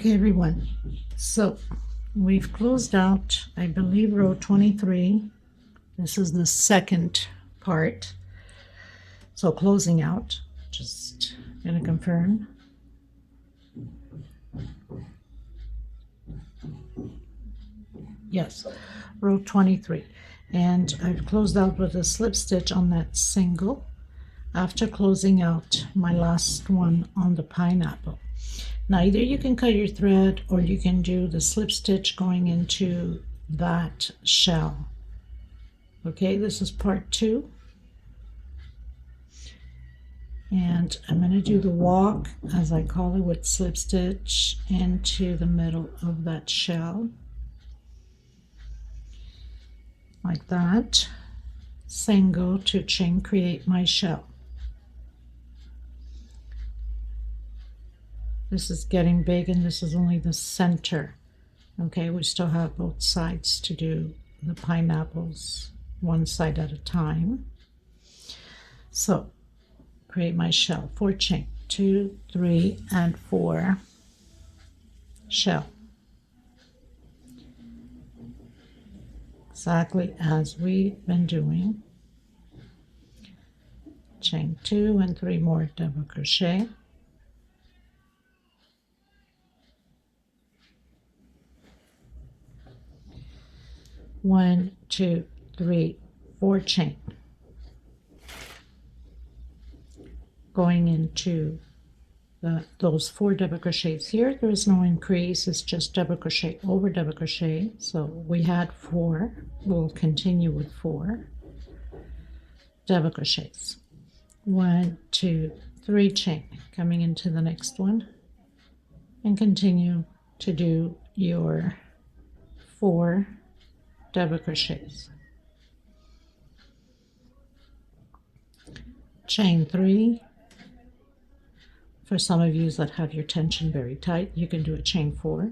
Okay, everyone, so we've closed out, I believe, row 23. This is the second part. So closing out, just gonna confirm. Yes, row 23. And I've closed out with a slip stitch on that single after closing out my last one on the pineapple. Now either you can cut your thread or you can do the slip stitch going into that shell. Okay, this is part 2. And I'm going to do the walk, as I call it, with slip stitch into the middle of that shell. Like that. Single to chain create my shell. This is getting big and this is only the center. Okay, we still have both sides to do the pineapples, one side at a time. So create my shell, 4 chain, 2, 3, and 4 shell. Exactly as we've been doing. Chain 2 and 3 more double crochet. One, 2, 3, 4 chain. Going into those 4 double crochets here. There is no increase, it's just double crochet over double crochet. So we had 4, we'll continue with 4 double crochets. 1, 2, 3 chain coming into the next one, and continue to do your 4 double crochets. Chain 3. For some of you that have your tension very tight, you can do a chain 4.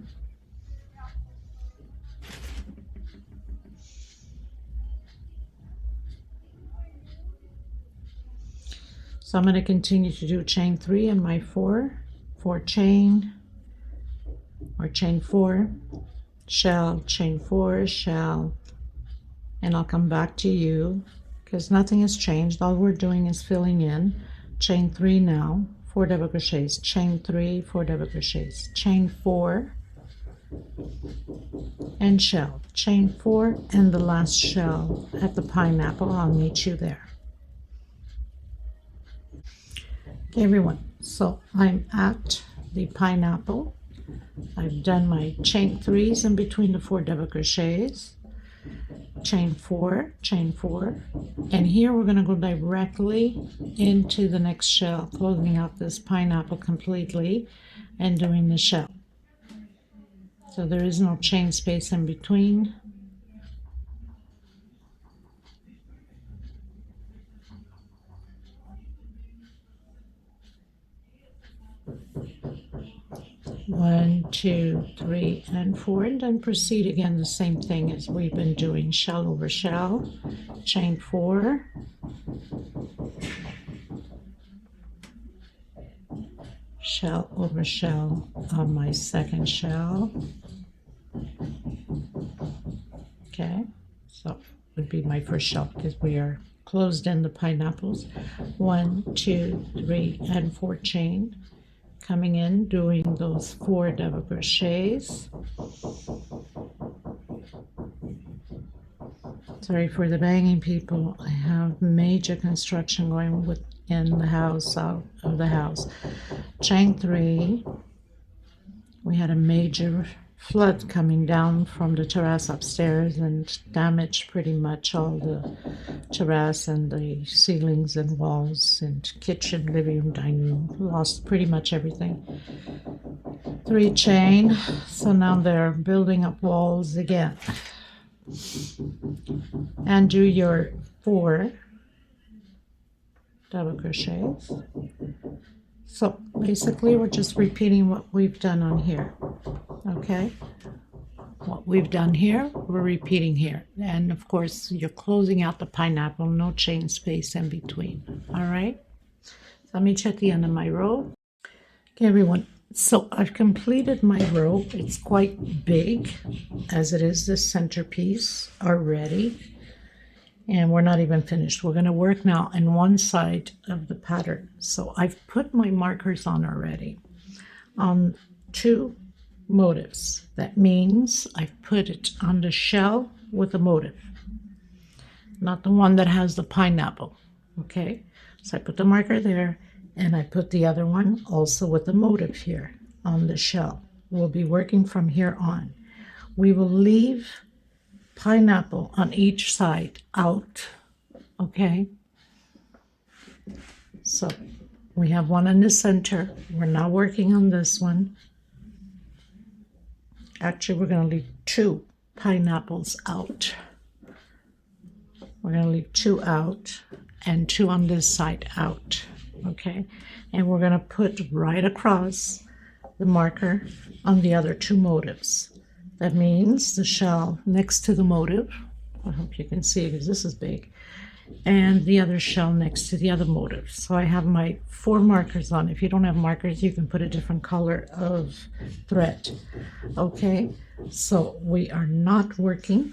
So I'm going to continue to do chain 3 in my 4 chain, or chain 4, shell, chain 4, shell, and I'll come back to you because nothing has changed. All we're doing is filling in. Chain 3 now, 4 double crochets, chain 3, 4 double crochets, chain 4, and shell, chain 4, and the last shell at the pineapple. I'll meet you there. Okay, everyone, so I'm at the pineapple. I've done my chain 3s in between the 4 double crochets, chain 4, and here we're going to go directly into the next shell, closing out this pineapple completely and doing the shell. So there is no chain space in between. One, 2, 3, and 4, and then proceed again the same thing as we've been doing. Shell over shell, chain 4, shell over shell on my second shell. Okay, so would be my first shell because we are closed in the pineapples. 1, 2, 3, and 4 chain. Coming in, doing those 4 double crochets. Sorry for the banging, people. I have major construction going within the house, out of the house. Chain 3. We had a major flood coming down from the terrace upstairs and damaged pretty much all the terrace and the ceilings and walls and kitchen, living room, dining room. Lost pretty much everything. 3 chain. So now they're building up walls again. And do your 4 double crochets. So basically we're just repeating what we've done on here. Okay, what we've done here, we're repeating here. And of course, you're closing out the pineapple, no chain space in between. All right, so let me check the end of my row. Okay, everyone, So I've completed my row. It's quite big, as it is this centerpiece already. And we're not even finished. We're going to work now on one side of the pattern. So I've put my markers on already on 2 motifs. That means I've put it on the shell with a motif, not the one that has the pineapple. Okay, so I put the marker there, and I put the other one also with the motif here on the shell. We'll be working from here on. We will leave pineapple on each side out. Okay, so we have one in the center. We're now working on this one. Actually, we're going to leave 2 pineapples out. We're going to leave 2 out and 2 on this side out. Okay, and we're going to put right across the marker on the other 2 motifs. That means the shell next to the motif. I hope you can see it because this is big. And the other shell next to the other motif. So I have my 4 markers on. If you don't have markers, you can put a different color of thread. Okay, so we are not working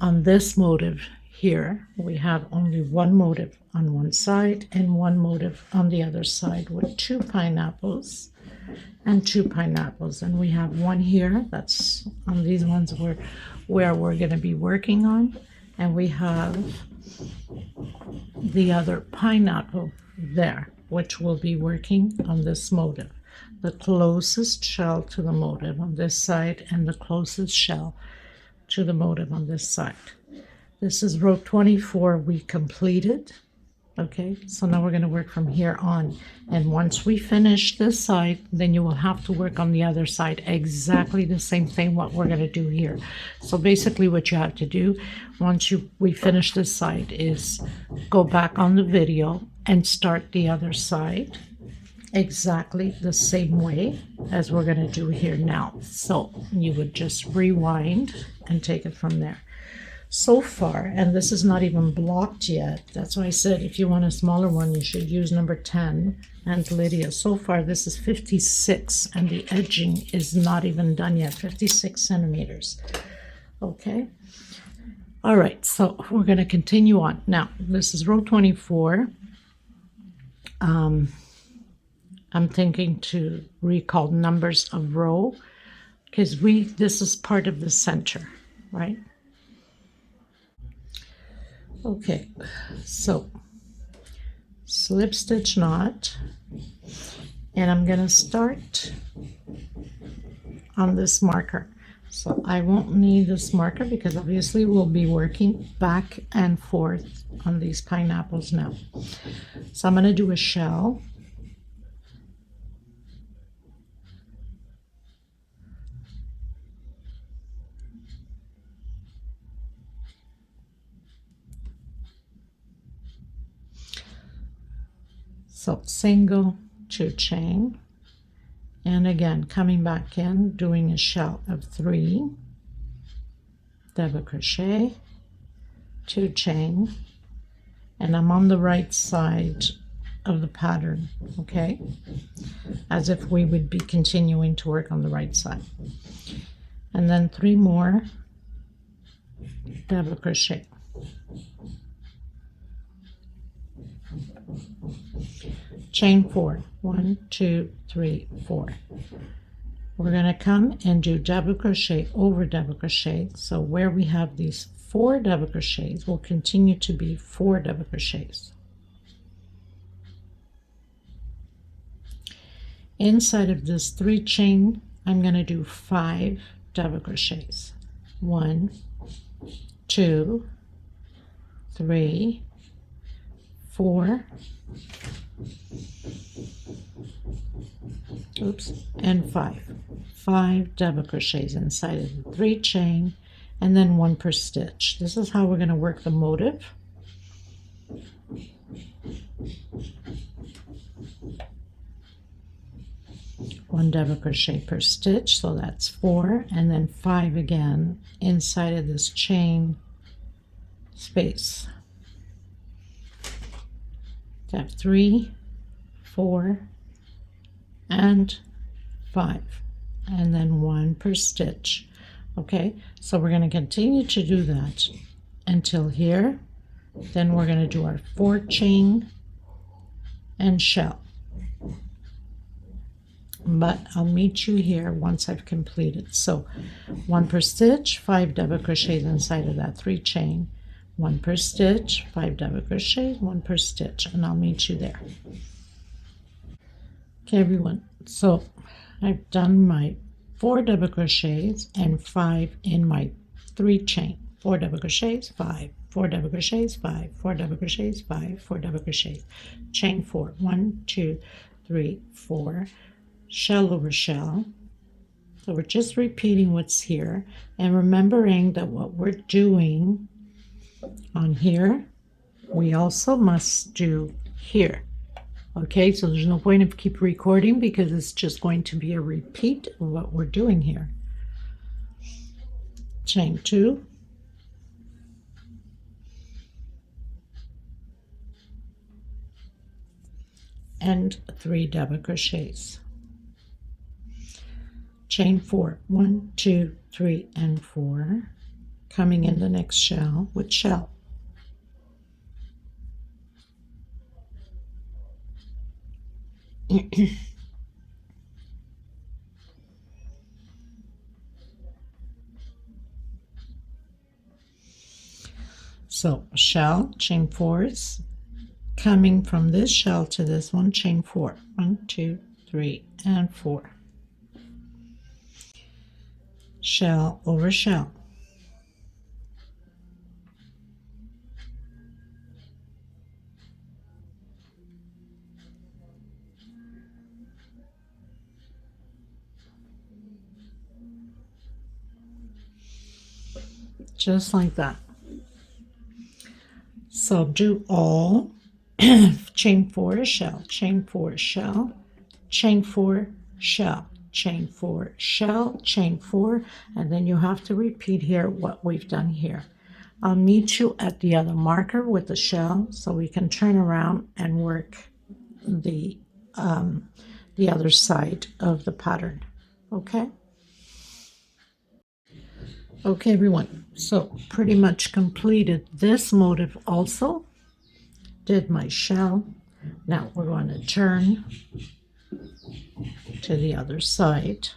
on this motif here. We have only 1 motif on one side and 1 motif on the other side with 2 pineapples and 2 pineapples. And we have 1 here. That's on these ones where we're going to be working on. And we have the other pineapple there, which will be working on this motif. The closest shell to the motif on this side and the closest shell to the motif on this side. This is row 24 we completed. Okay, so now we're going to work from here on. And once we finish this side, then you will have to work on the other side. Exactly the same thing what we're going to do here. So basically what you have to do once we finish this side is go back on the video and start the other side exactly the same way as we're going to do here now. So you would just rewind and take it from there. So far, and this is not even blocked yet, that's why I said if you want a smaller one you should use number 10, Aunt Lydia. So far this is 56 and the edging is not even done yet, 56 centimeters. Okay, all right, so we're going to continue on. Now this is row 24. I'm thinking to recall numbers of row because this is part of the center, right? Okay, so slip stitch knot, and I'm going to start on this marker. So I won't need this marker because obviously we'll be working back and forth on these pineapples now. So I'm going to do a shell. So single, 2 chain, and again coming back in, doing a shell of 3, double crochet, 2 chain, and I'm on the right side of the pattern, okay, as if we would be continuing to work on the right side, and then 3 more double crochet. Chain 4, 1, 2, 3, 4. We're going to come and do double crochet over double crochet. So where we have these 4 double crochets will continue to be 4 double crochets. Inside of this 3 chain, I'm going to do 5 double crochets. 1, 2, 3, 4, and 5 double crochets inside of the 3 chain, and then 1 per stitch. This is how we're going to work the motif. One double crochet per stitch, so that's 4, and then 5 again inside of this chain space. So I have 3, 4, and 5, and then 1 per stitch. Okay, so we're going to continue to do that until here. Then we're going to do our 4 chain and shell, but I'll meet you here once I've completed. So 1 per stitch, 5 double crochets inside of that 3 chain, 1 per stitch, 5 double crochets, 1 per stitch, and I'll meet you there. Okay everyone, so I've done my 4 double crochets and 5 in my 3 chain. 4 double crochets, 5, 4 double crochets, 5, 4 double crochets, 5, 4 double crochets, chain 4, 1, 2, 3, 4, shell over shell. So we're just repeating what's here and remembering that what we're doing on here, we also must do here. Okay, so there's no point of keep recording because it's just going to be a repeat of what we're doing here. Chain 2, and 3 double crochets. Chain 4, 1, 2, 3, and 4, coming in the next shell with shell. So shell, chain 4s, coming from this shell to this one, chain 4, 1, 2, 3, and 4, shell over shell, just like that. So do all chain 4 shell, chain 4 shell, chain 4 shell, chain 4 shell, chain 4, and then you have to repeat here what we've done here. I'll meet you at the other marker with the shell so we can turn around and work the other side of the pattern. Okay? Okay everyone, so pretty much completed this motif also. Did my shell. Now we're going to turn to the other side.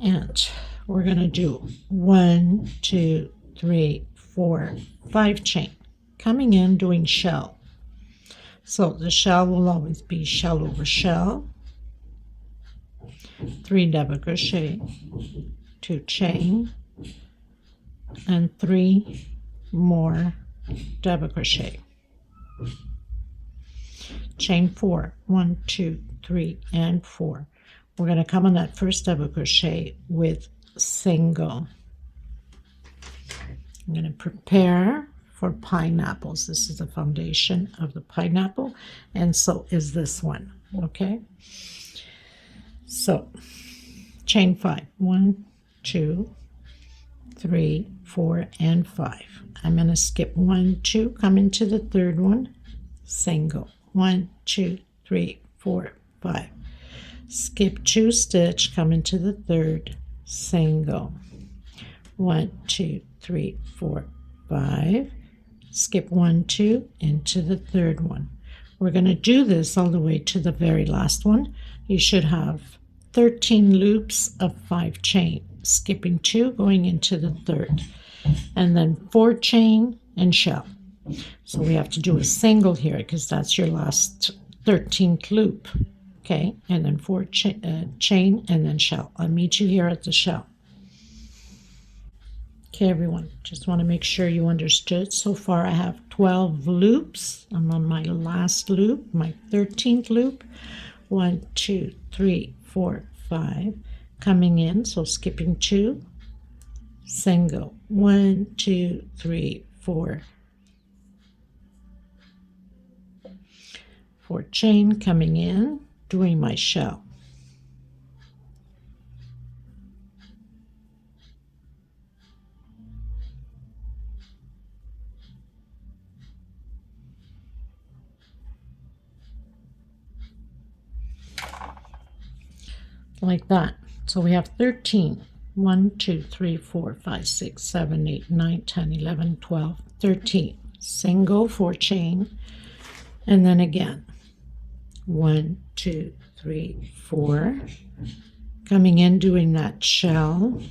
And we're going to do 1, 2, 3, 4, 5 chain, coming in doing shell. So the shell will always be shell over shell, 3 double crochet, 2 chain, and 3 more double crochet. Chain 4, 1, 2, 3, and 4. We're going to come on that first double crochet with single. I'm going to prepare for pineapples. This is the foundation of the pineapple, and so is this one. Okay, so chain 5, 1, 2, 3, 4, and 5. I'm going to skip 1, 2, come into the third one, single, 1, 2, 3, 4, 5. Skip 2 stitch, come into the third, single, 1, 2, 3, 4, 5. Skip 1, 2 into the third one. We're going to do this all the way to the very last one. You should have 13 loops of 5 chain, skipping 2 going into the third, and then 4 chain and shell. So we have to do a single here because that's your last 13th loop. Okay, and then 4 chain and then shell. I'll meet you here at the shell. Okay everyone, just want to make sure you understood. So far I have 12 loops. I'm on my last loop, my 13th loop. 1, 2, 3, 4, 5 coming in, so skipping 2, single, 1, 2, 3, 4, 4 chain coming in, doing my shell. like that. So we have 13. 1, 2, 3, 4, 5, 6, 7, 8, 9, 10, 11, 12, 13. Single 4 chain, and then again 1, 2, 3, 4. Coming in, doing that shell.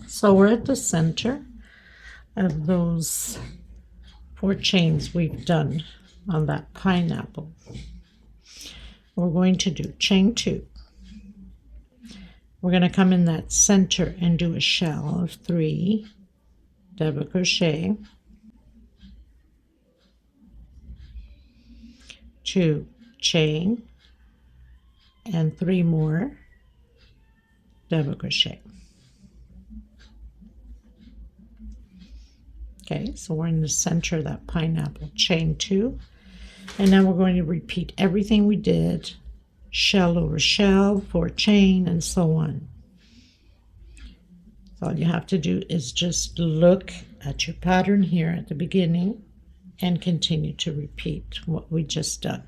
So we're at the center of those 4 chains we've done on that pineapple. We're going to do chain 2. We're going to come in that center and do a shell of 3 double crochet, 2 chain, and 3 more double crochet. Okay, so we're in the center of that pineapple, chain 2, and now we're going to repeat everything we did, shell over shell, 4 chain, and so on. So all you have to do is just look at your pattern here at the beginning and continue to repeat what we just done.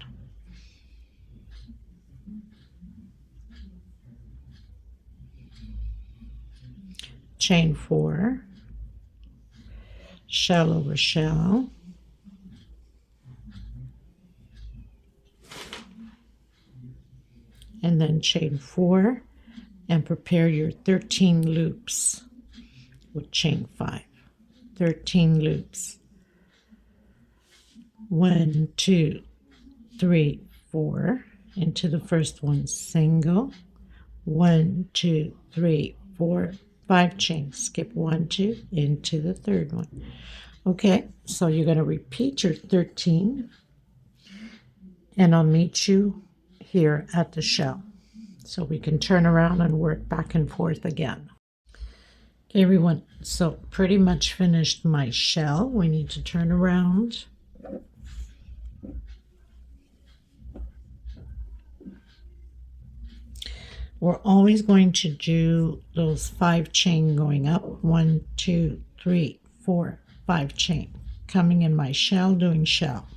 Chain 4, shell over shell, and then chain 4, and prepare your 13 loops with chain 5. 13 loops. 1, 2, 3, 4 into the first one, single. 1, 2, 3, 4, 5 chains. Skip 1, 2 into the third one. Okay, so you're going to repeat your 13, and I'll meet you here at the shell so we can turn around and work back and forth again. Okay, everyone, so pretty much finished my shell. We need to turn around. We're always going to do those 5 chain going up. 1, 2, 3, 4, 5 chain. Coming in my shell, doing shell.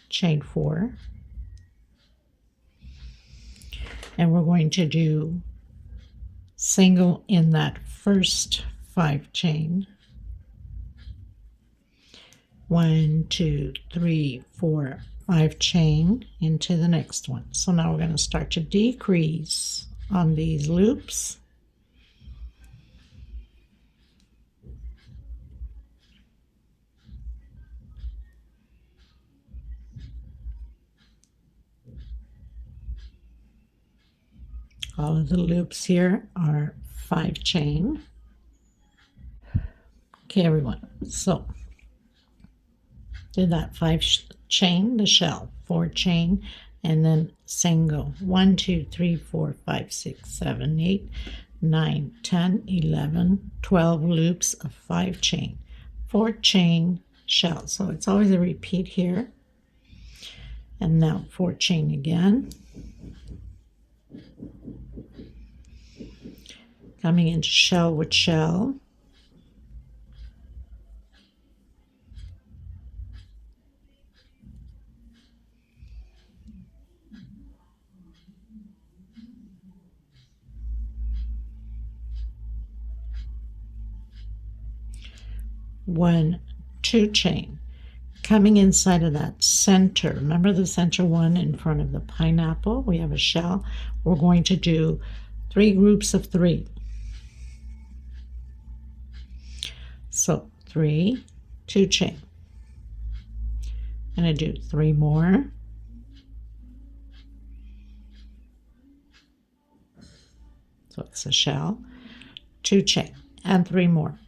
Chain 4, and we're going to do single in that first 5 chain. 1, 2, 3, 4, 5 chain into the next one. So now we're going to start to decrease on these loops. All of the loops here are 5 chain. Okay, everyone, so did that 5 chain, the shell, 4 chain, and then single. 1, 2, 3, 4, 5, 6, 7, 8, 9, 10, 11, 12 loops of 5 chain, 4 chain, shell. So it's always a repeat here. And now 4 chain again. Coming into shell with shell. One, 2 chain. Coming inside of that center, remember the center one in front of the pineapple, we have a shell. We're going to do 3 groups of 3. So 3, 2 chain. I'm going to do 3 more. So it's a shell, 2 chain, and 3 more,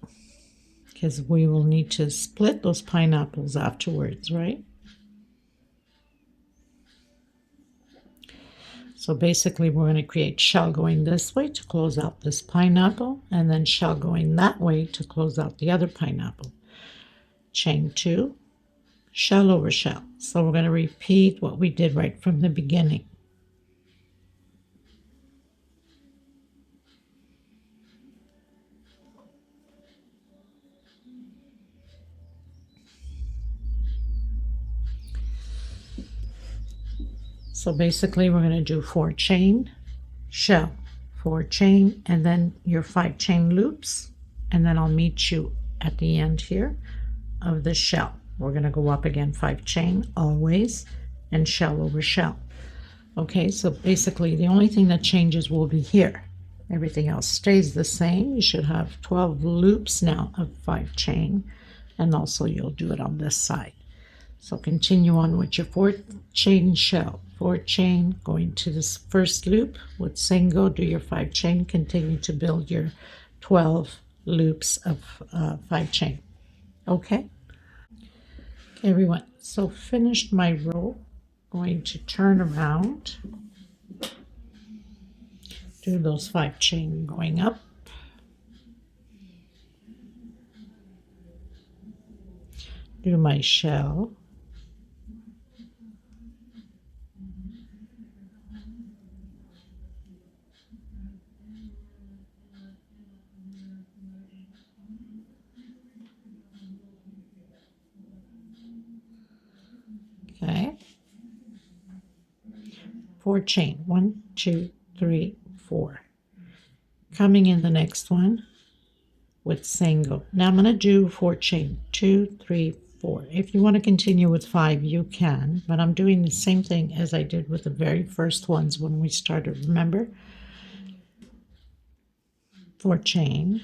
because we will need to split those pineapples afterwards, right? So basically we're going to create shell going this way to close out this pineapple, and then shell going that way to close out the other pineapple. Chain 2, shell over shell. So we're going to repeat what we did right from the beginning. So basically we're going to do 4 chain, shell, 4 chain, and then your 5 chain loops, and then I'll meet you at the end here of the shell. We're going to go up again 5 chain always, and shell over shell. Okay, so basically the only thing that changes will be here. Everything else stays the same. You should have 12 loops now of 5 chain, and also you'll do it on this side. So continue on with your 4 chain shell, 4 chain, going to this first loop with single, do your 5 chain, continue to build your 12 loops of 5 chain. Okay, everyone, so finished my row. Going to turn around, do those 5 chain going up, do my shell, okay, 4 chain, 1, 2, 3, 4. Coming in the next one with single. Now I'm going to do 4 chain, 2, 3, 4. If you want to continue with 5, you can, but I'm doing the same thing as I did with the very first ones when we started. Remember? 4 chain,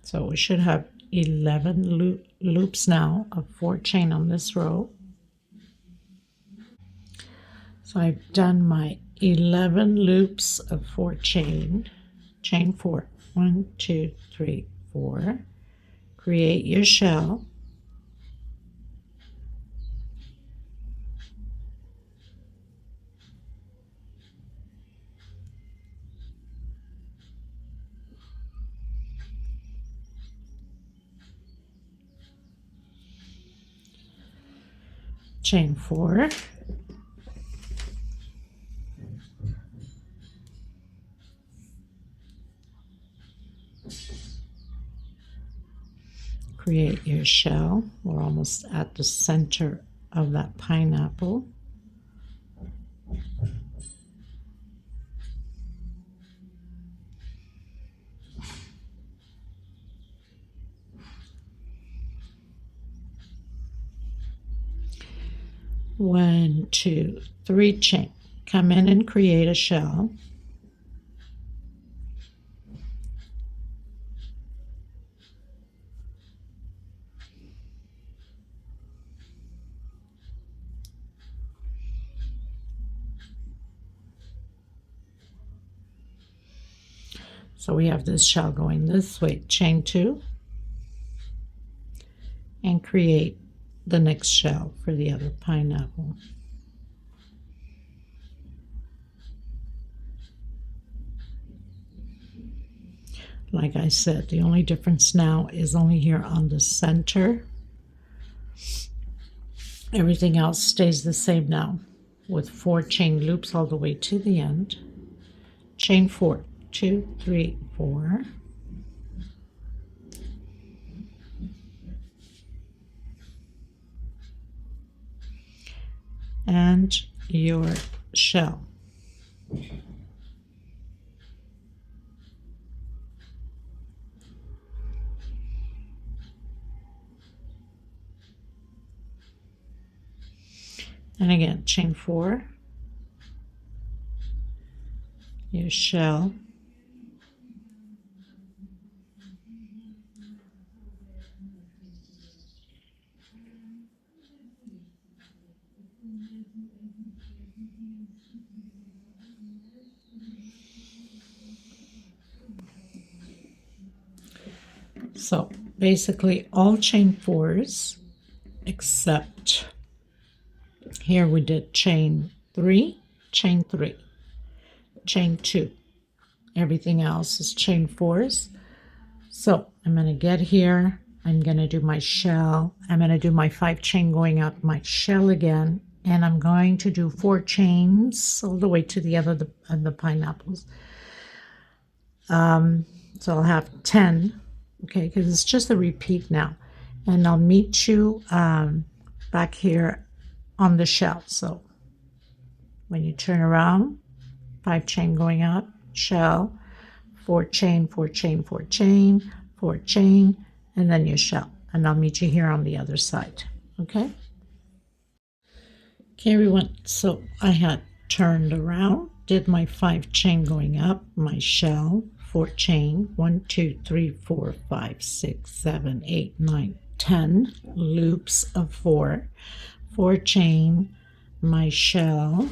so we should have 11 loops now of 4 chain on this row. So I've done my 11 loops of 4 chain, chain 4, 1, 2, 3, 4. Create your shell, chain 4, create your shell. We're almost at the center of that pineapple. One, two, 3 chain. Come in and create a shell. So we have this shell going this way, chain 2, and create the next shell for the other pineapple. Like I said, the only difference now is only here on the center. Everything else stays the same now with 4 chain loops all the way to the end. Chain 4, 2, 3, 4. And your shell. And again, chain 4, your shell, so basically all chain fours, except here we did chain 3, chain 3, chain 2. Everything else is chain fours. So I'm going to get here. I'm going to do my shell. I'm going to do my 5 chain going up my shell again. And I'm going to do 4 chains all the way to the end of the pineapples. So I'll have 10, okay, because it's just a repeat now. And I'll meet you back here on the shell. So when you turn around, 5 chain going up, shell, 4 chain, 4 chain, 4 chain, 4 chain, and then your shell. And I'll meet you here on the other side, okay? Okay, everyone, so I had turned around, did my 5 chain going up, my shell, 4 chain, 1, 2, 3, 4, 5, 6, 7, 8, 9, 10 loops of 4, 4 chain, my shell,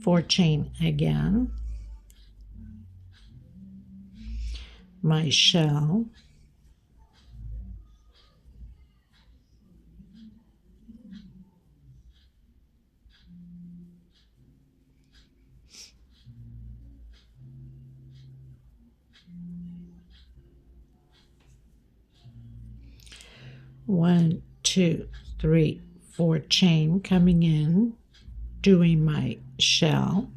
4 chain again, my shell, one, 2, 3, 4 chain coming in, doing my shell,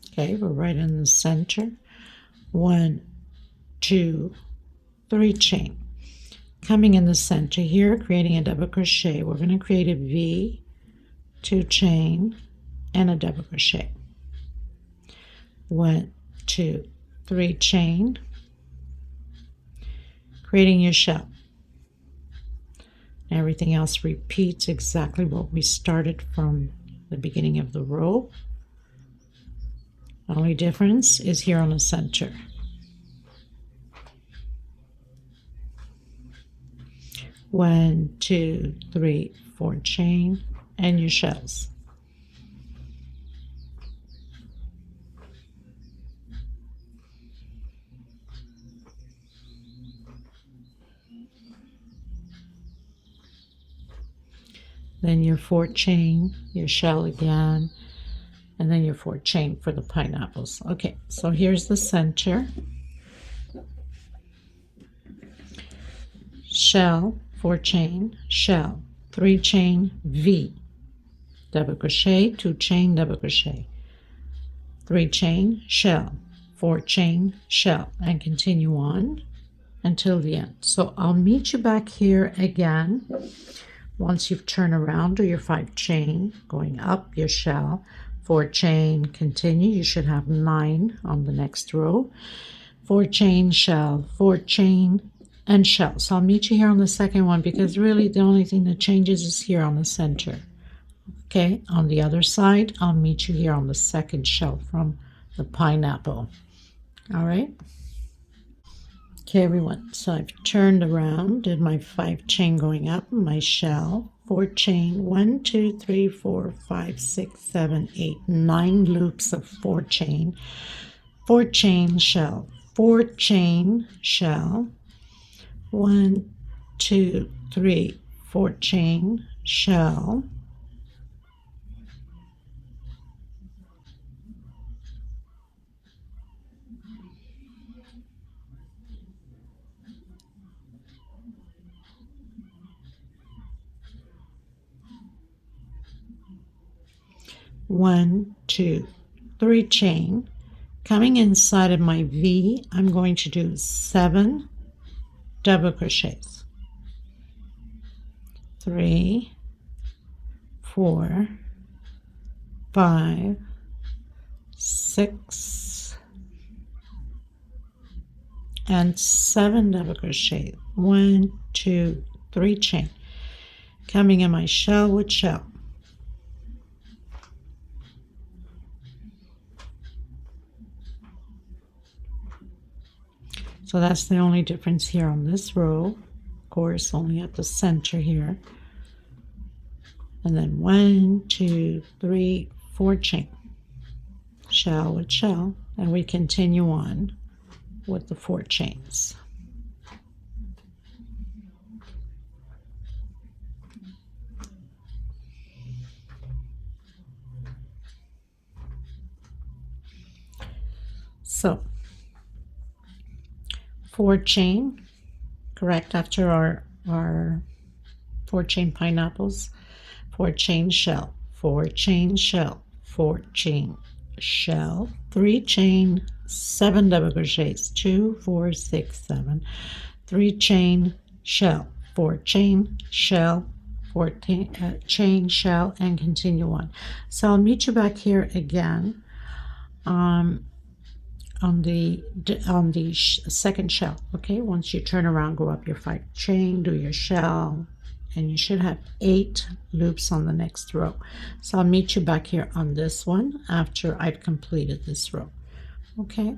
okay, we're right in the center, 1, 2, 3 chain. Coming in the center here, creating a double crochet, we're going to create a V, 2 chain, and a double crochet. 1, 2, 3 chain, creating your shell. Everything else repeats exactly what we started from the beginning of the row. The only difference is here on the center. 1, 2, 3, 4 chain, and your shells. Then your 4 chain, your shell again, and then your 4 chain for the pineapples. Okay, so here's the center. Shell, 4 chain, shell, 3 chain, V, double crochet, 2 chain, double crochet, 3 chain, shell, 4 chain, shell, and continue on until the end. So I'll meet you back here again once you've turned around. Do your 5 chain going up your shell, 4 chain, continue. You should have 9 on the next row. 4 chain, shell, 4 chain, and shell. So I'll meet you here on the second one, because really the only thing that changes is here on the center. Okay, on the other side, I'll meet you here on the second shell from the pineapple. All right. Okay, everyone, so I've turned around, did my 5 chain going up, my shell, 4 chain, 1, 2, 3, 4, 5, 6, 7, 8, 9 loops of 4 chain, 4 chain, shell, 4 chain, shell, 1, 2, 3, 4 chain, shell, one, 2, 3 chain. Coming inside of my V, I'm going to do 7 double crochets. 3, 4, 5, 6, and 7 double crochet. 1, 2, 3 chain. Coming in my shell with shell. So that's the only difference here on this row, of course, only at the center here. And then 1, 2, 3, 4 chain, shell with shell, and we continue on with the 4 chains. So 4 chain, correct, after our 4 chain pineapples, 4 chain shell, 4 chain shell, 4 chain shell, 3 chain, 7 double crochets, 2, 4, 6, 7, 3 chain shell, 4 chain shell, 4 chain shell, and continue on. So I'll meet you back here again on the second shell. Okay, once you turn around, go up your 5 chain, do your shell, and you should have 8 loops on the next row. So I'll meet you back here on this one after I've completed this row. Okay,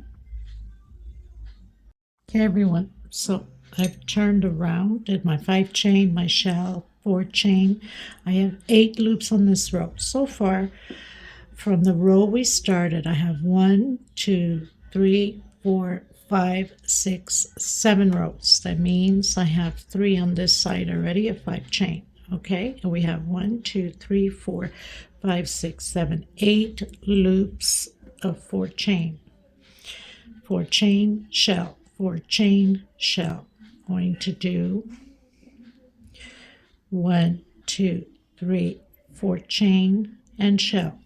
everyone, so I've turned around, did my 5 chain, my shell, 4 chain. I have 8 loops on this row. So far from the row we started, I have 1, 2, 3, 4, 5, 6, 7 rows. That means I have 3 on this side already, a 5 chain. Okay, and we have 1, 2, 3, 4, 5, 6, 7, 8 loops of 4 chain. 4 chain shell, 4 chain shell. Going to do 1, 2, 3, 4 chain and shell.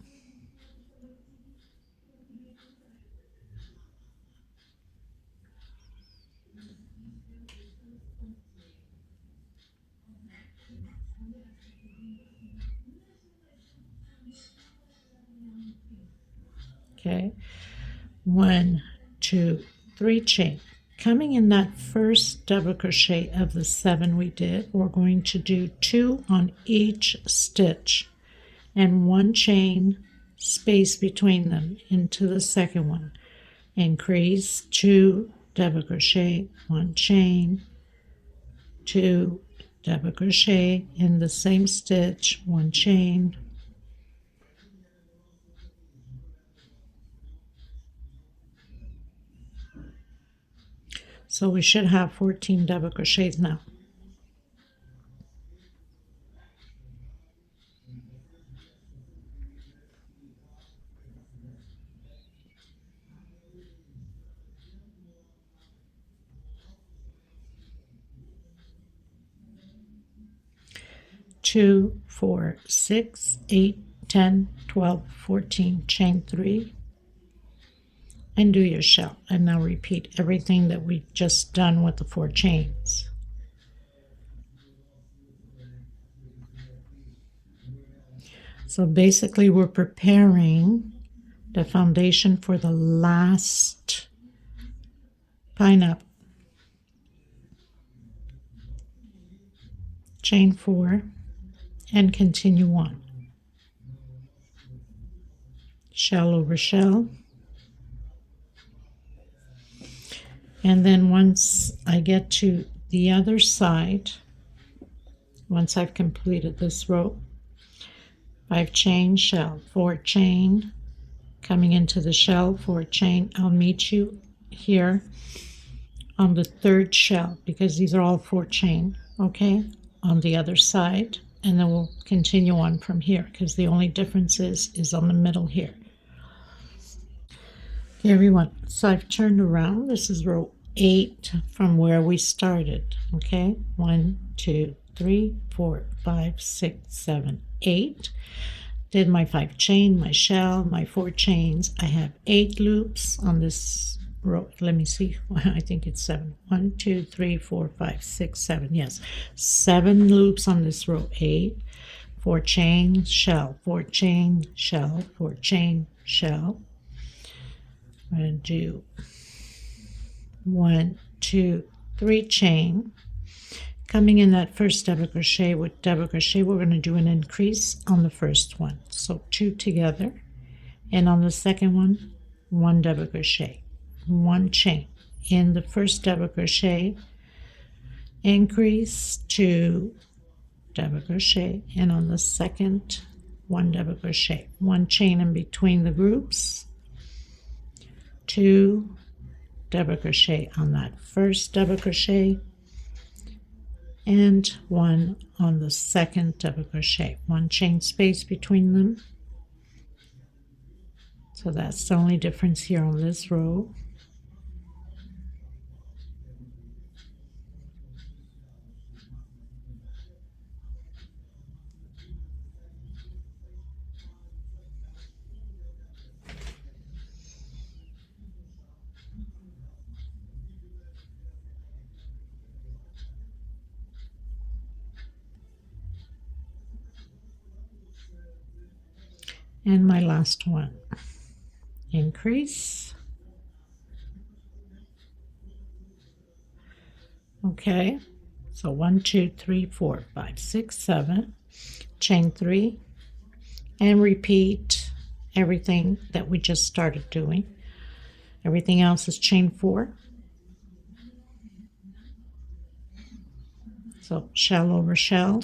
Okay, 1, 2, 3 chain. Coming in that first double crochet of the 7 we did, we're going to do 2 on each stitch and 1 chain space between them into the second one. Increase 2 double crochet, 1 chain, 2 double crochet in the same stitch, 1 chain, so we should have 14 double crochets now. Two, 4, 6, 8, 10, 12, 14, chain 3, and do your shell. And now repeat everything that we just done with the 4 chains. So basically we're preparing the foundation for the last pineapple. Chain 4 and continue on. Shell over shell. And then once I get to the other side, once I've completed this row, 5 chain, shell, 4 chain, coming into the shell, 4 chain. I'll meet you here on the 3rd shell because these are all 4 chain, okay, on the other side, and then we'll continue on from here because the only difference is on the middle here. Okay, everyone, so I've turned around. This is row 8 from where we started. Okay, 1, 2, 3, 4, 5, 6, 7, 8. Did my 5 chain, my shell, my 4 chains. I have 8 loops on this row. Let me see. I think it's 7. 1, 2, 3, 4, 5, 6, 7. Yes, 7 loops on this row. 8. 4 chain, shell, 4 chain, shell, 4 chain, shell. I'm going to do 1, 2, 3 chain. Coming in that first double crochet with double crochet, we're going to do an increase on the first one. So 2 together. And on the second one, 1 double crochet, 1 chain, in the first double crochet, increase, 2 double crochet, and on the second, 1 double crochet, 1 chain in between the groups, 2 double crochet on that first double crochet, and 1 on the second double crochet, 1 chain space between them. So that's the only difference here on this row. And my last one, increase. Okay, so 1 2 3 4 5 6 7, chain 3, and repeat everything that we just started doing. Everything else is chain 4. So shell over shell,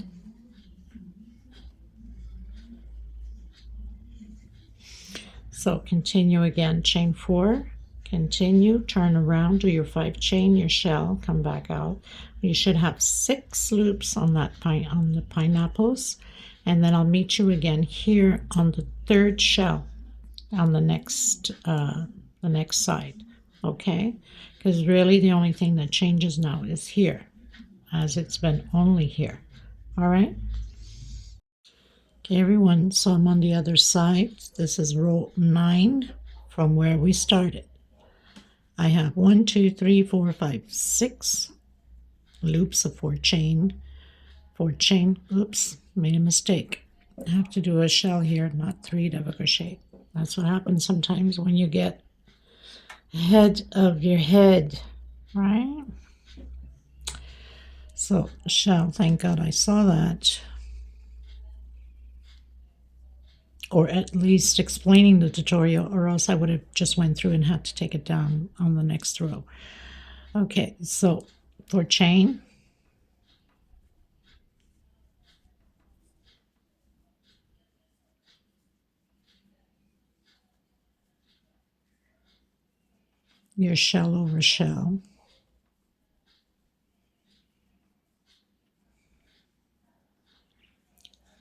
so continue again, chain 4, continue, turn around, do your 5 chain, your shell, come back out. You should have 6 loops on that on the pineapples, and then I'll meet you again here on the 3rd shell on the next side. Okay, because really the only thing that changes now is here, as it's been only here. All right. Okay, everyone, so I'm on the other side. This is row 9 from where we started. I have 1 2 3 4 5 6 loops of 4 chain. Oops, made a mistake. I have to do a shell here, not 3 double crochet. That's what happens sometimes when you get ahead of your head, right? So shell, thank God I saw that. Or at least explaining the tutorial, or else I would have just went through and had to take it down on the next row. Okay, so for chain, your shell over shell,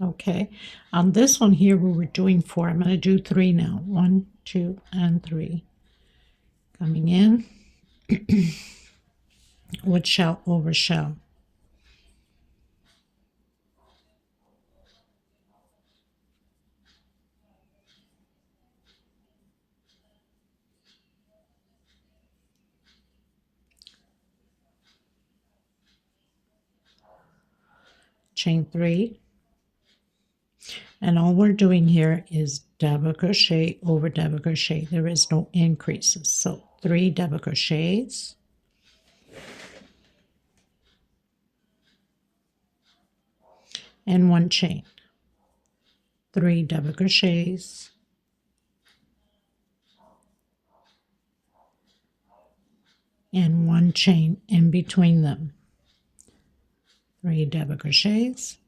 okay. On this one here, where we're doing 4, I'm going to do 3 now. 1 2 and 3, coming in with shell over shell. Chain 3, and all we're doing here is double crochet over double crochet. There is no increases. So 3 double crochets, and 1 chain, 3 double crochets, and 1 chain in between them, 3 double crochets,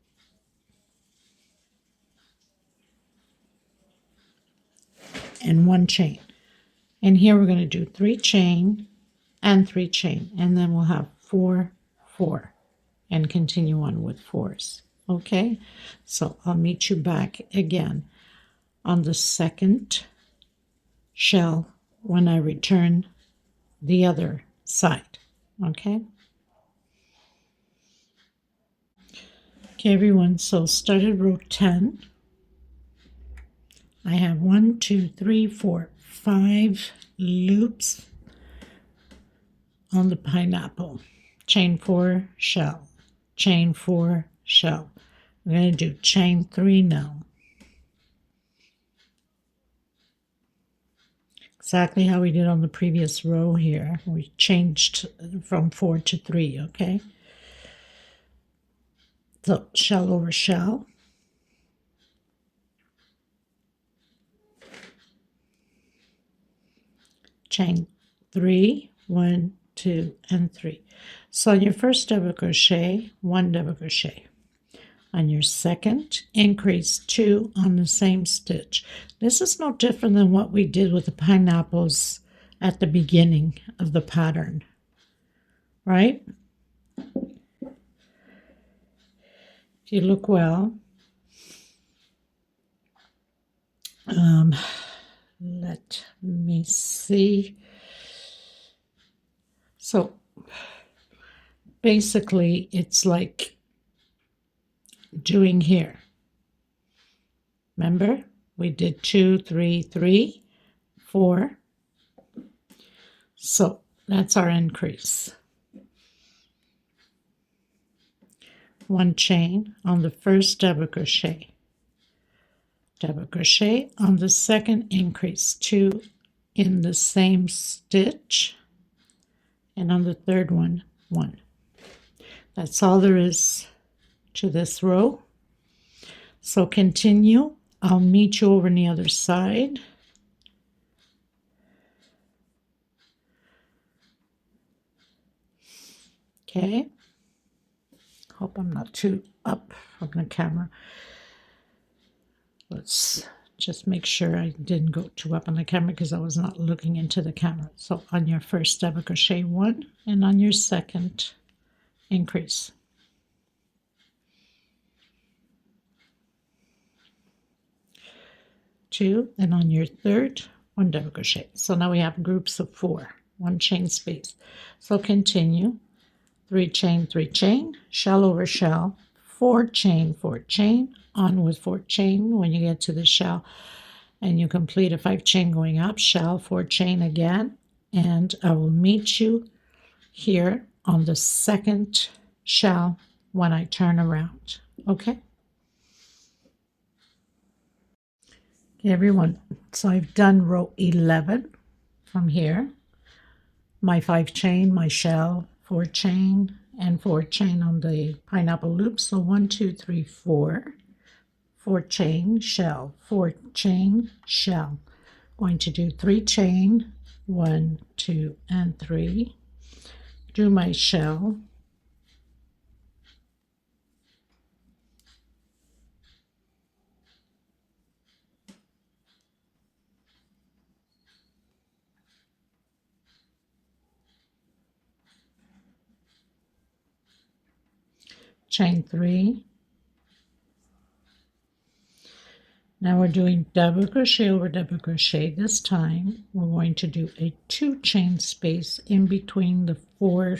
and 1 chain. And here we're going to do 3 chain and 3 chain, and then we'll have 4 4 and continue on with 4s. Okay, so I'll meet you back again on the second shell when I return the other side. Okay. Okay, everyone, so started row 10. I have 1 2 3 4 5 loops on the pineapple. Chain 4 shell, chain 4 shell. I'm going to do chain 3 now. Exactly how we did on the previous row here. We changed from 4 to 3, okay? So shell over shell. Chain 3, 1, 2, and 3. So on your first double crochet, 1 double crochet. On your second, increase 2 on the same stitch. This is no different than what we did with the pineapples at the beginning of the pattern, right? If you look well, let me see. So basically it's like doing here. Remember, we did 2, 3, 3, 4. So that's our increase. 1 chain on the first double crochet. Double crochet on the second, increase 2 in the same stitch, and on the third one, 1. That's all there is to this row. So continue. I'll meet you over on the other side. Okay. Hope I'm not too up from the camera. Let's just make sure I didn't go too up on the camera because I was not looking into the camera. So on your first double crochet 1, and on your second, increase. Two, and on your third, 1 double crochet. So now we have groups of 4, 1 chain space. So continue. 3 chain, 3 chain, shell over shell, 4 chain, 4 chain, on with 4 chain when you get to the shell, and you complete a 5 chain going up, shell, 4 chain again, and I will meet you here on the second shell when I turn around. Okay? Okay, everyone, so I've done row 11 from here, my 5 chain, my shell, 4 chain, and 4 chain on the pineapple loop. So 1, 2, 3, 4, 4 chain, shell, 4 chain, shell. Going to do 3 chain, 1, 2, and 3. Do my shell. Chain 3. Now we're doing double crochet over double crochet. This time we're going to do a 2 chain space in between the 4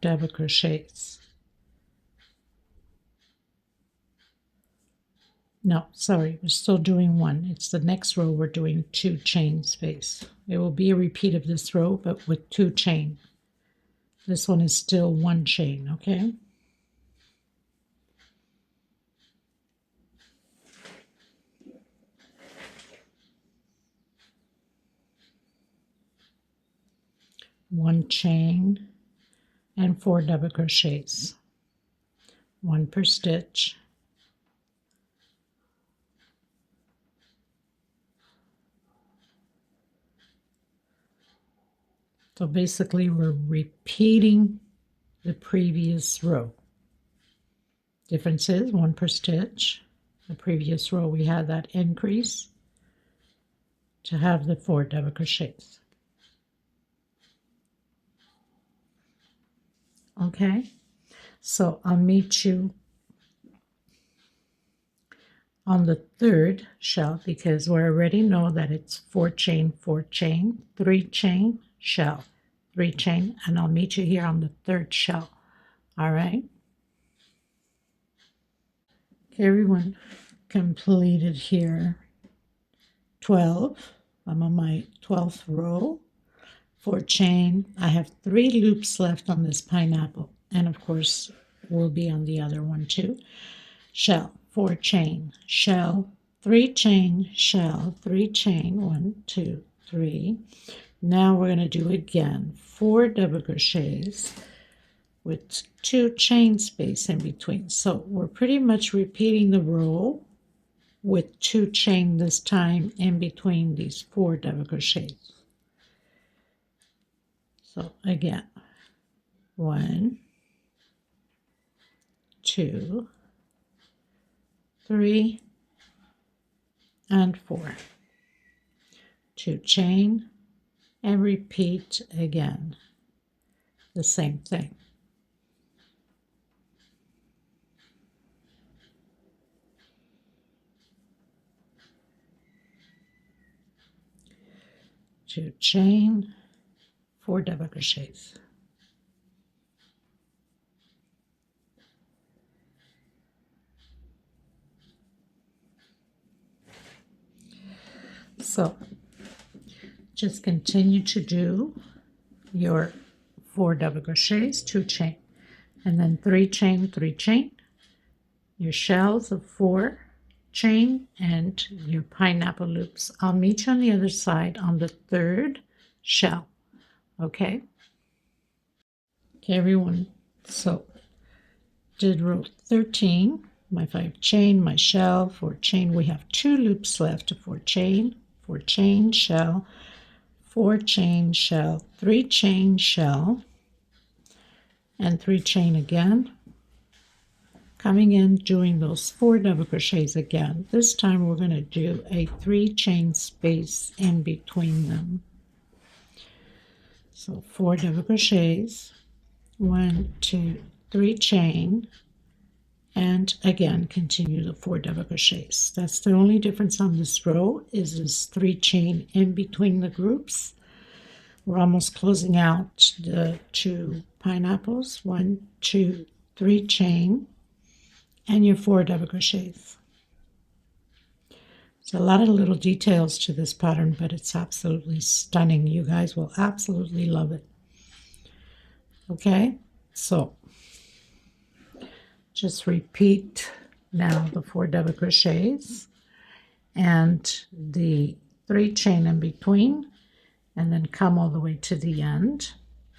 double crochets. No, sorry, we're still doing 1. It's the next row we're doing 2 chain space. It will be a repeat of this row, but with 2 chain. This one is still 1 chain, okay? One chain and 4 double crochets, 1 per stitch. So basically we're repeating the previous row. Difference is 1 per stitch. The previous row we had that increase to have the 4 double crochets. Okay, so I'll meet you on the third shell because we already know that it's 4 chain, 4 chain, 3 chain, shell, 3 chain, and I'll meet you here on the third shell. All right. Okay, everyone, completed here 12. I'm on my 12th row. 4 chain. I have 3 loops left on this pineapple, and of course will be on the other one too. Shell, 4 chain, shell, 3 chain, shell, 3 chain, 1, 2, 3. Now we're going to do again 4 double crochets with 2 chain space in between. So we're pretty much repeating the row with 2 chain this time in between these 4 double crochets. So again, 1, 2, 3, and 4. 2 chain and repeat again the same thing. Two chain, 4 double crochets. So just continue to do your 4 double crochets, 2 chain, and then 3 chain, 3 chain, your shells of 4 chain, and your pineapple loops. I'll meet you on the other side on the 3rd shell. Okay? Okay, everyone. So did row 13, my 5 chain, my shell, 4 chain. We have 2 loops left, 4 chain, 4 chain, shell, 4 chain, shell, 3 chain, shell, and 3 chain again. Coming in, doing those 4 double crochets again. This time we're going to do a 3 chain space in between them. So 4 double crochets, 1, 2, 3 chain, and again continue the 4 double crochets. That's the only difference on this row, is this 3 chain in between the groups. We're almost closing out the 2 pineapples. 1, 2, 3 chain, and your 4 double crochets. There's a lot of little details to this pattern, but it's absolutely stunning. You guys will absolutely love it. Okay, so just repeat now the 4 double crochets and the 3 chain in between, and then come all the way to the end,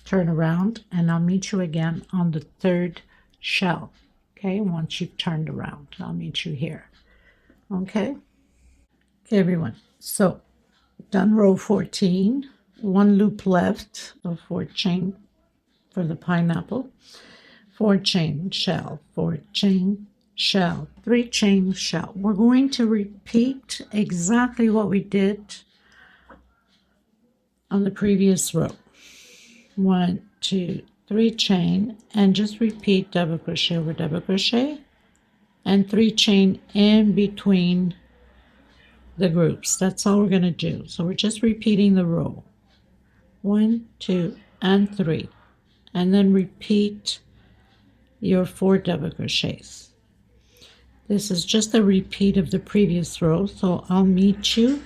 turn around, and I'll meet you again on the 3rd shell. Okay, once you've turned around, I'll meet you here. Okay, everyone, so done row 14, 1 loop left of 4 chain for the pineapple, 4 chain, shell, 4 chain, shell, 3 chain, shell. We're going to repeat exactly what we did on the previous row. 1, 2, 3 chain, and just repeat double crochet over double crochet and 3 chain in between the groups. That's all we're going to do. So we're just repeating the row. 1, 2, and 3, and then repeat your 4 double crochets. This is just a repeat of the previous row, so I'll meet you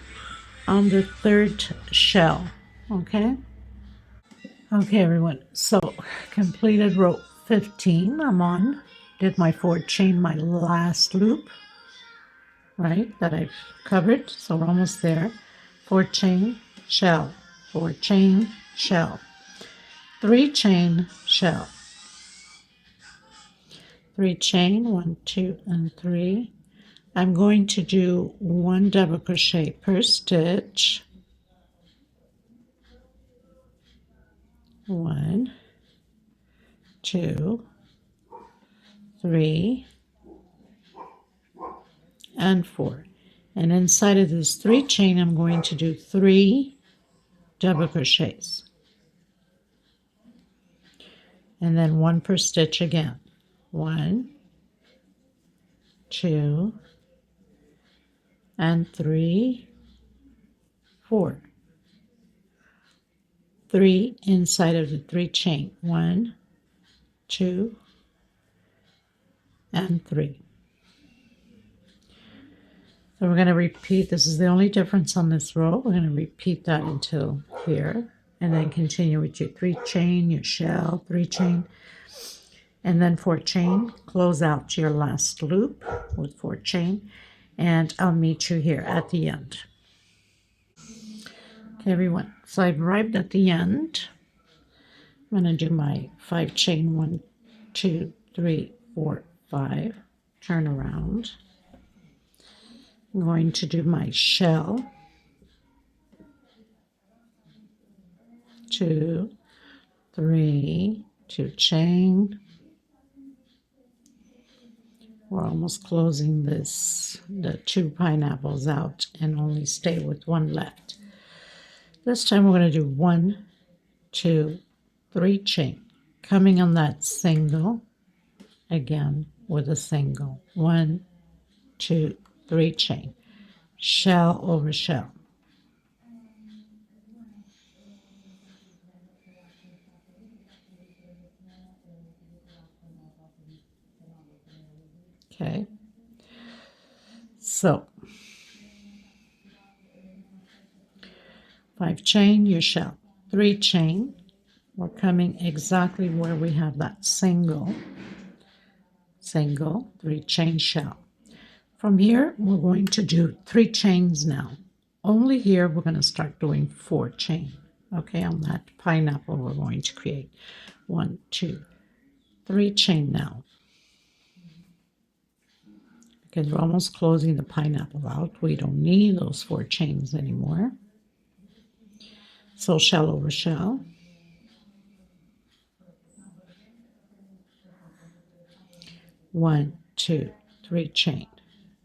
on the 3rd shell. Okay, everyone, so completed row 15. I'm on, did my 4 chain, my last loop, right, that I've covered, so we're almost there. 4 chain, shell, 4 chain, shell, 3 chain, shell, 3 chain, 1, 2, and 3. I'm going to do 1 double crochet per stitch. 1, 2, 3, and 4. And inside of this 3 chain, I'm going to do 3 double crochets. And then 1 per stitch again. 1, 2, and 3, 4. 3 inside of the 3 chain. 1, 2, and 3. So we're going to repeat. This is the only difference on this row. We're going to repeat that until here, and then continue with your 3 chain, your shell, 3 chain, and then 4 chain. Close out your last loop with 4 chain, and I'll meet you here at the end. Okay, everyone, so I've arrived at the end. I'm going to do my 5 chain, 1, 2, 3, 4, 5, turn around. I'm going to do my shell, 2, 3, 2 chain. We're almost closing the 2 pineapples out and only stay with 1 left. This time we're going to do 1, 2, 3 chain, coming on that single again with a single. 1, 2, 3 chain, shell over shell. Okay, so 5 chain, your shell, 3 chain. We're coming exactly where we have that single, 3 chain shell. From here, we're going to do 3 chains now. Only here, we're going to start doing 4 chain. Okay, on that pineapple, we're going to create 1, 2, 3 chain now. Because we're almost closing the pineapple out. We don't need those 4 chains anymore. So shell over shell. One, 2, 3 chain,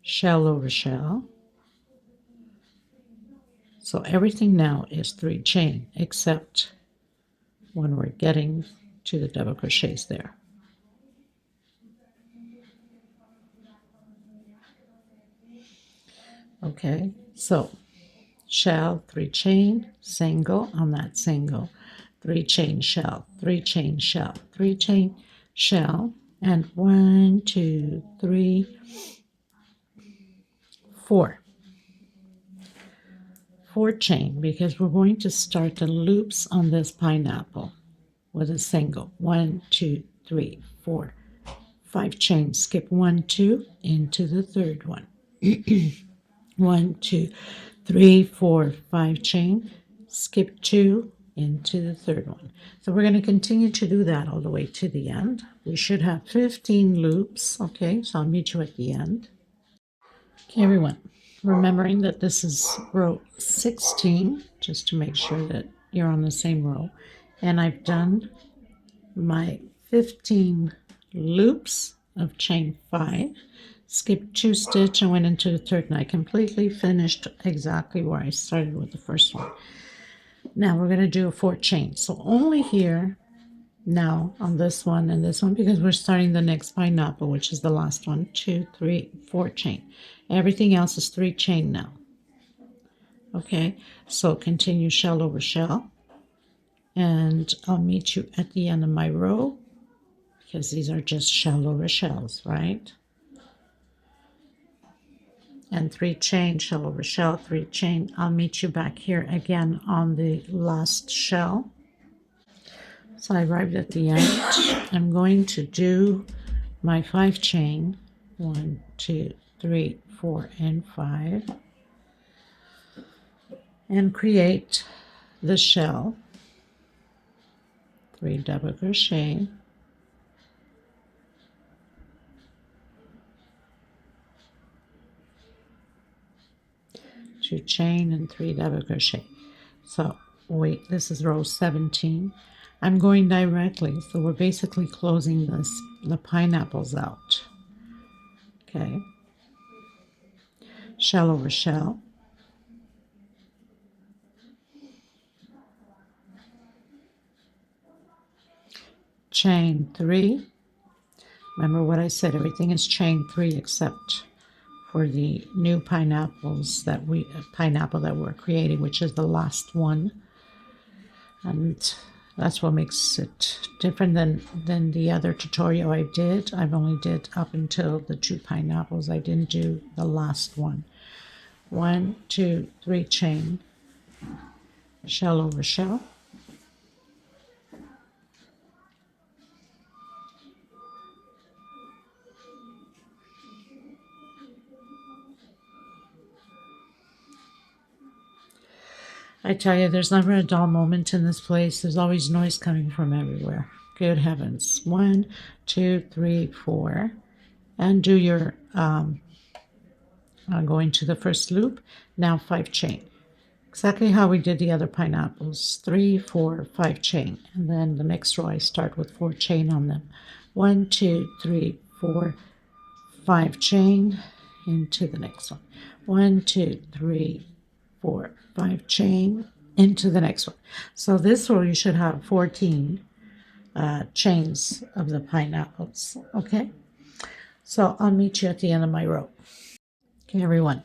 shell over shell. So everything now is 3 chain, except when we're getting to the double crochets there. Okay, so shell, 3 chain, single on that single, 3 chain shell, 3 chain shell, 3 chain shell, and 1, 2, 3, 4. 4 chain, because we're going to start the loops on this pineapple with a single. 1, 2, 3, 4, 5 chain. Skip 1, 2 into the third one. 1, 2, 3, 4, 5 chain. Skip 2 into the third one. So we're going to continue to do that all the way to the end. We should have 15 loops. Okay, so I'll meet you at the end. Okay, everyone, remembering that this is row 16, just to make sure that you're on the same row. And I've done my 15 loops of chain 5, skipped 2 stitch and went into the third, and I completely finished exactly where I started with the first one. Now we're going to do a 4 chain. So only here now on this one and this one, because we're starting the next pineapple, which is the last one. 2, 3, 4 chain. Everything else is 3 chain now. Okay, so continue shell over shell, and I'll meet you at the end of my row, because these are just shell over shells, right? And 3 chain, shell over shell, 3 chain. I'll meet you back here again on the last shell. So I arrived at the end. I'm going to do my 5 chain, 1, 2, 3, 4, and 5, and create the shell, 3 double crochet, two chain and 3 double crochet. So wait, this is row 17. I'm going directly, so we're basically closing the pineapples out. Okay, shell over shell, chain 3. Remember what I said, everything is chain 3 except for the new pineapples that pineapple that we're creating, which is the last one. And that's what makes it different than the other tutorial I did. I've only did up until the 2 pineapples. I didn't do the last one. 1, 2, 3 chain, shell over shell, I tell you, there's never a dull moment in this place. There's always noise coming from everywhere. Good heavens. 1, 2, 3, 4. And do your, going to the first loop. Now 5 chain. exactly how we did the other pineapples. 3, 4, 5 chain, and then the next row I start with 4 chain on them. 1, 2, 3, 4, 5 chain into the next one. 1, 2, 3, 4, 5 chain into the next one. So this row you should have 14 chains of the pineapples. Okay, so I'll meet you at the end of my row. Okay, everyone.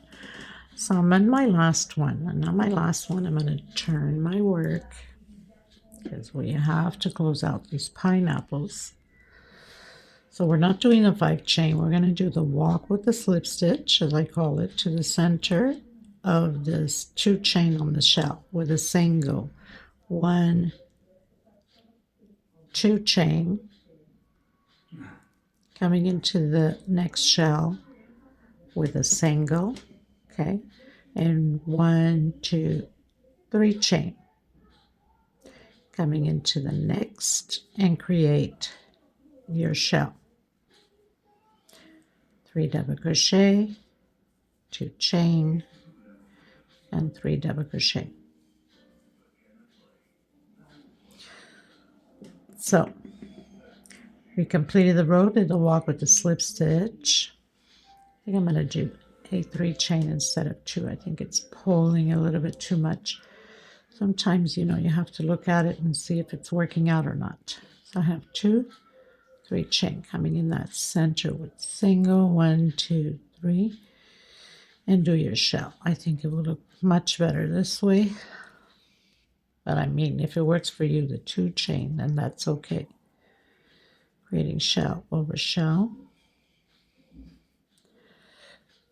So I'm on my last one, and on my last one I'm going to turn my work because we have to close out these pineapples. So we're not doing the 5 chain. We're going to do the walk with the slip stitch, as I call it, to the center of this 2 chain on the shell with a single 1, 2 chain, coming into the next shell with a single, okay, and 1, 2, 3 chain, coming into the next and create your shell. 3 double crochet, 2 chain, and 3 double crochet. So we completed the row, did the walk with the slip stitch. I think I'm going to do a 3 chain instead of 2. I think it's pulling a little bit too much. Sometimes, you know, you have to look at it and see if it's working out or not. So I have 2, 3 chain coming in that center with single 1, 2, 3, and do your shell. I think it will look much better this way. But I mean, if it works for you, the 2 chain, then that's okay. Creating shell over shell.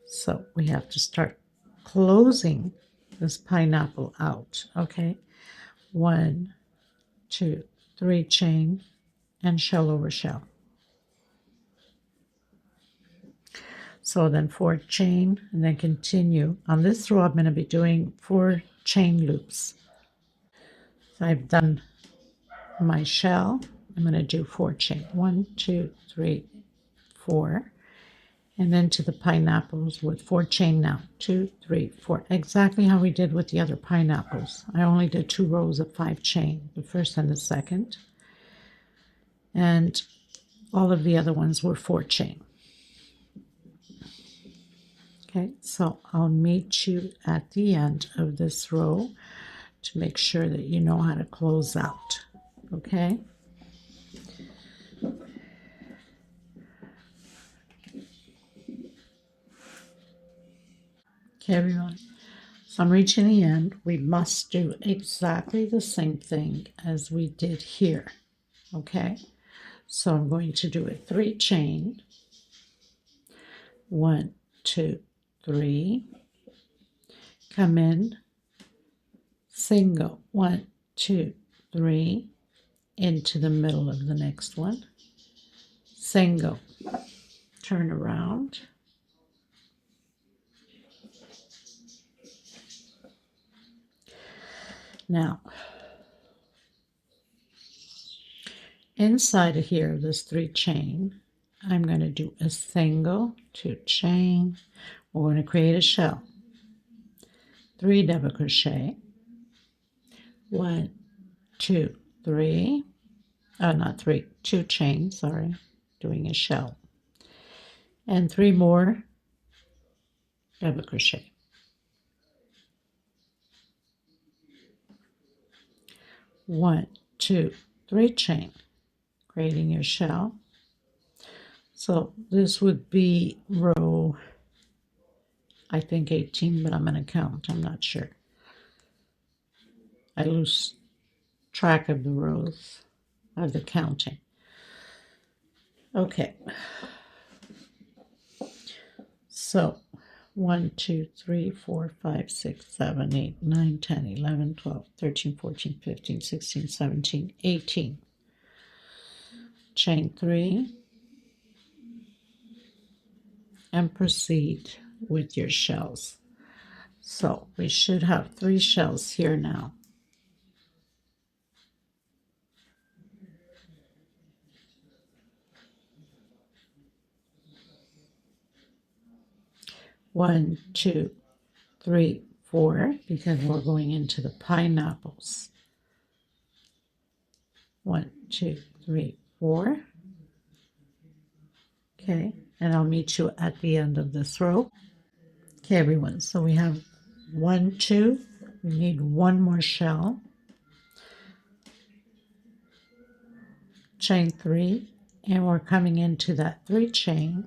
So we have to start closing this pineapple out, okay? 1, 2, 3 chain and shell over shell. So then 4 chain and then continue. On this row I'm going to be doing 4 chain loops. So I've done my shell. I'm going to do 4 chain. 1, 2, 3, 4. And then to the pineapples with 4 chain now. 2, 3, 4. Exactly how we did with the other pineapples. I only did 2 rows of 5 chain, the first and the second. And all of the other ones were 4 chain. Okay, so I'll meet you at the end of this row to make sure that you know how to close out. Okay? Okay, everyone. So I'm reaching the end. We must do exactly the same thing as we did here. Okay? So I'm going to do a 3 chain. 1, 2, 3. Come in. Single. 1, 2, 3. Into the middle of the next one. Single. Turn around. Now, inside of here, this 3 chain, I'm going to do a single, 2 chain. We're going to create a shell. 3 double crochet. 1, 2, 3. Not 3, 2 chain, sorry. Doing a shell. And 3 more double crochet. 1, 2, 3 chain. Creating your shell. So this would be row, I think 18, but I'm going to count. I'm not sure. I lose track of the rows of the counting. Okay. So 1, 2, 3, 4, 5, 6, 7, 8, 9, 10, 11, 12, 13, 14, 15, 16, 17, 18. Chain 3. And proceed with your shells. So we should have 3 shells here now. One, 2, 3, 4 because we're going into the pineapples. 1, 2, 3, 4. Okay, and I'll meet you at the end of this row. Okay, everyone, so we have 1, 2, we need one more shell, chain 3, and we're coming into that 3 chain,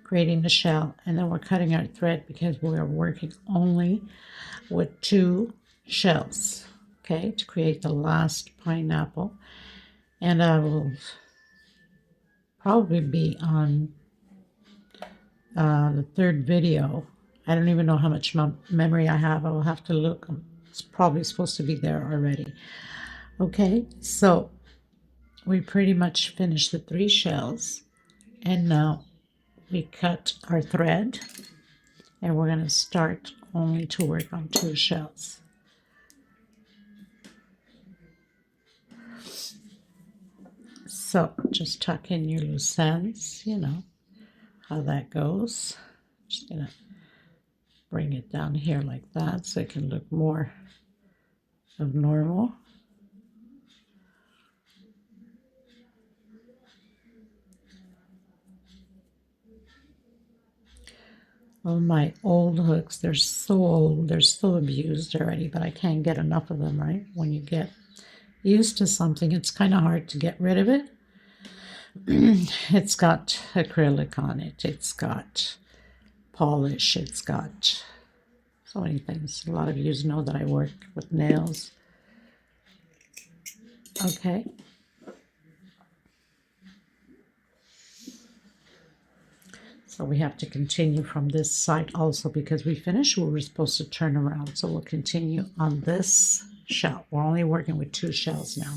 creating the shell, and then we're cutting our thread because we're working only with 2 shells, okay, to create the last pineapple. And I will probably be on the 3rd video. I don't even know how much memory I have. I will have to look. It's probably supposed to be there already. Okay, so we pretty much finished the 3 shells, and now we cut our thread, and we're going to start only to work on 2 shells. So just tuck in your loose ends, you know how that goes. Just gonna bring it down here like that so it can look more of normal. Well, my old hooks, they're so old, they're so abused already, but I can't get enough of them, right? When you get used to something, it's kind of hard to get rid of it. It's got acrylic on it, it's got polish, it's got so many things. A lot of you know that I work with nails. Okay. So we have to continue from this side also because we finished. We were supposed to turn around. So we'll continue on this shell. We're only working with 2 shells now.